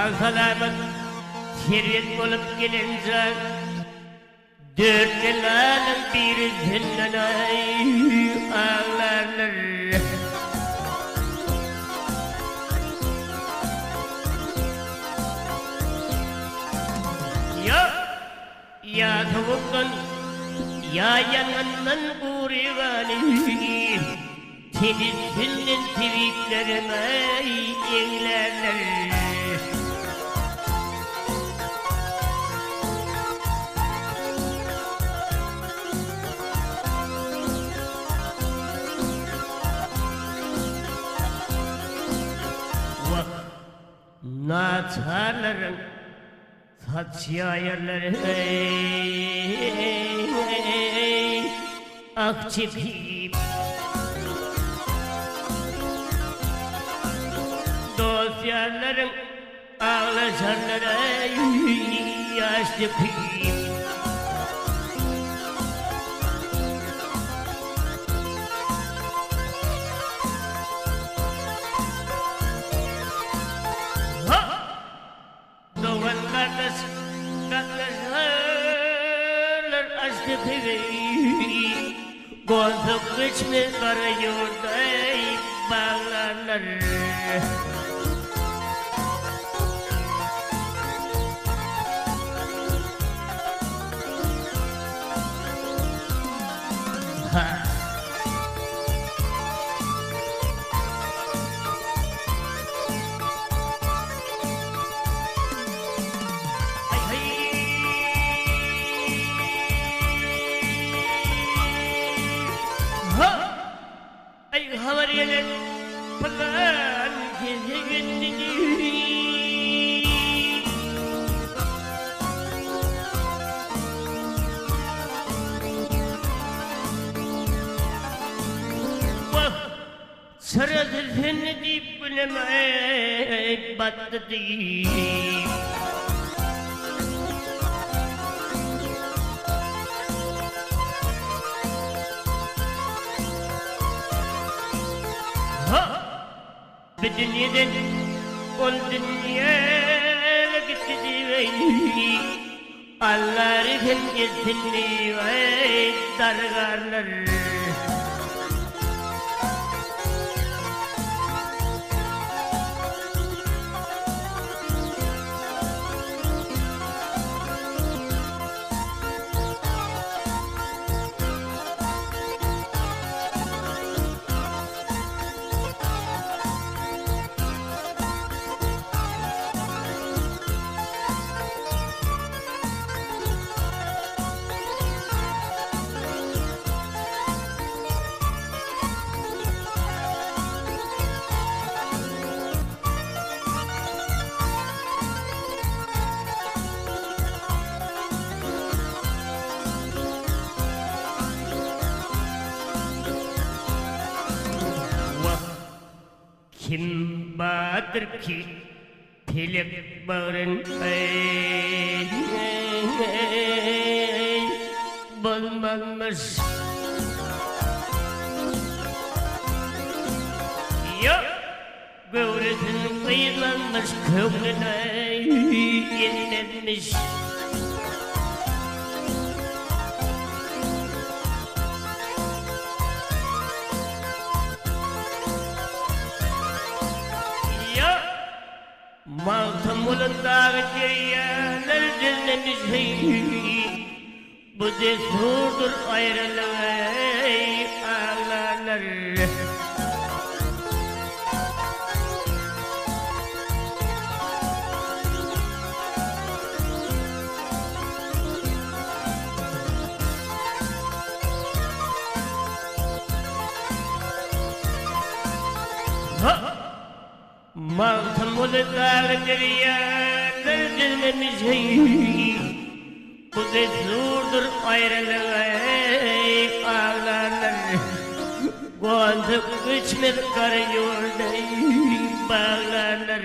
Sağ-salamat servet bolup gelince dört elanın birinden ağlarlar. Ya tavuktan ya yanından uğrayani Tedizsinden tweetlerime eylerler. Naçarların saçı ayarları akçipip dosyaların ağlaşanları yaşlı pip. Gözüm kışmı kara yurday bağlanır. Havariyeler falan gezegenini Saradır seni deyip bilemek battı deyip Bir dünyadan ol dünyaya gitti divey Allah rıhın gitsin divey dargarlar. Kim badır ki pilip bağırın bulmamış. Yok göğresin kıyılanmış kıvrına yenilenmiş. Maltım ulundağ ceryaner dinlemiş bu desurdur ayrılığı ağlarlar. Maltım ulundağ ceryaner dinlemiş bu desurdur ayrılığı ağlarlar. Gözüm kışmır kara yurday bağlanır.